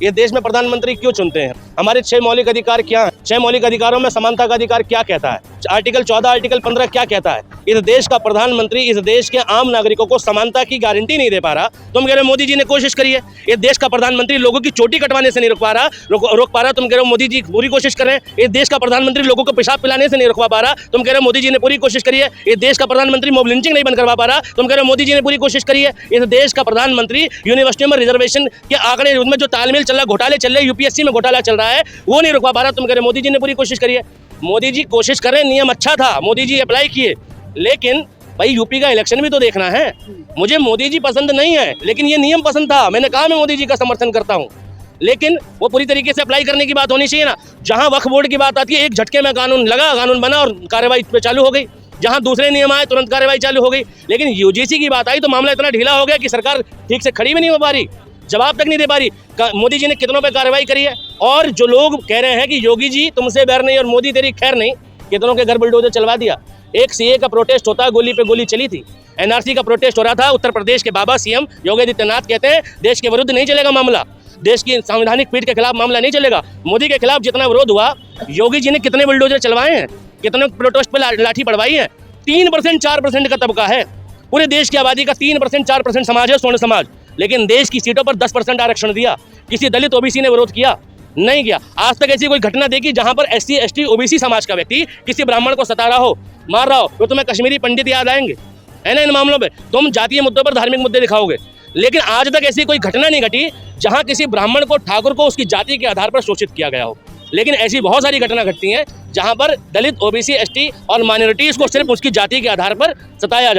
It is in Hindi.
ये देश में प्रधानमंत्री क्यों चुनते हैं? हमारे 6 मौलिक अधिकार क्या हैं? 6 मौलिक अधिकारों में समानता का अधिकार क्या कहता है? आर्टिकल 14, आर्टिकल 15 क्या कहता है? इस देश का प्रधानमंत्री इस देश के आम नागरिकों को समानता की गारंटी नहीं दे पा रहा। तुम कह रहे हो मोदी जी ने कोशिश करी है। इस देश का प्रधानमंत्री लोगों की चोटी कटवाने से नहीं रोक पा रहा, रोक पा रहा। तुम कह रहे हो मोदी जी पूरी कोशिश कर रहे हैं। इस देश का प्रधानमंत्री लोगों को पेशाब पिलाने से नहीं रोकवा पा रहा। तुम कह रहे हो मोदी जी ने पूरी कोशिश करी है। इस देश का प्रधानमंत्री मॉब लिंचिंग नहीं बंद करवा पा रहा। तुम कह रहे हो मोदी जी ने पूरी कोशिश करी है। इस देश का प्रधानमंत्री यूनिवर्सिटियों में रिजर्वेशन के आंकड़े उसमें जो तालमेल चल रहा, घोटाले चल रहे, यूपीएससी में घोटाला चल रहा है, वो नहीं रुकवा पा रहा। तुम कह रहे मोदी जी ने पूरी कोशिश करी है। मोदी जी कोशिश कर रहे हैं, नियम अच्छा था, मोदी जी अप्लाई किए, लेकिन भाई यूपी का इलेक्शन भी तो देखना है। मुझे मोदी जी पसंद नहीं है, लेकिन ये नियम पसंद था। मैंने कहा मैं मोदी जी का समर्थन करता हूँ, लेकिन वो पूरी तरीके से अप्लाई करने की बात होनी चाहिए ना। जहाँ वक्फ बोर्ड की बात आती है, एक झटके में कानून लगा, कानून बना और कार्रवाई पे चालू हो गई। जहाँ दूसरे नियम आए तुरंत कार्रवाई चालू हो गई। लेकिन यूजीसी की बात आई तो मामला इतना ढीला हो गया कि सरकार ठीक से खड़ी भी नहीं हो पा रही, जवाब तक नहीं दे पा रही। मोदी जी ने कितनों पे कार्रवाई करी है। और जो लोग कह रहे हैं कि योगी जी तुमसे बैर नहीं और मोदी तेरी खैर नहीं, कितनों के घर बुलडोजर चलवा दिया। एक सीए का प्रोटेस्ट होता है, गोली पे गोली चली थी। एनआरसी का प्रोटेस्ट हो रहा था, उत्तर प्रदेश के बाबा सीएम योगी आदित्यनाथ कहते हैं देश के विरुद्ध नहीं चलेगा मामला, देश की संवैधानिक पीठ के खिलाफ मामला नहीं चलेगा। मोदी के खिलाफ जितना विरोध हुआ, योगी जी ने कितने बुलडोजर चलवाए हैं, कितने प्रोटेस्ट पे लाठी पड़वाई है। 3% 4% का तबका है, पूरे देश की आबादी का 3% 4% समाज है, स्वर्ण समाज। लेकिन देश की सीटों पर 10% आरक्षण दिया। किसी दलित ओबीसी ने विरोध किया? नहीं किया। आज तक ऐसी कोई घटना देखी जहां पर एससी एसटी ओबीसी समाज का व्यक्ति किसी ब्राह्मण को सता रहा हो, मार रहा हो? तो तुम्हें कश्मीरी पंडित याद आएंगे, है ना? इन मामलों पे तुम जातीय मुद्दों पर धार्मिक मुद्दे दिखाओगे, लेकिन आज तक ऐसी कोई घटना नहीं घटी जहां किसी ब्राह्मण को, ठाकुर को उसकी जाति के आधार पर शोषित किया गया हो। लेकिन ऐसी बहुत सारी घटना घटती हैं जहां पर दलित, ओबीसी, एसटी और माइनॉरिटीज को सिर्फ उसकी जाति के आधार पर सताया जाता है।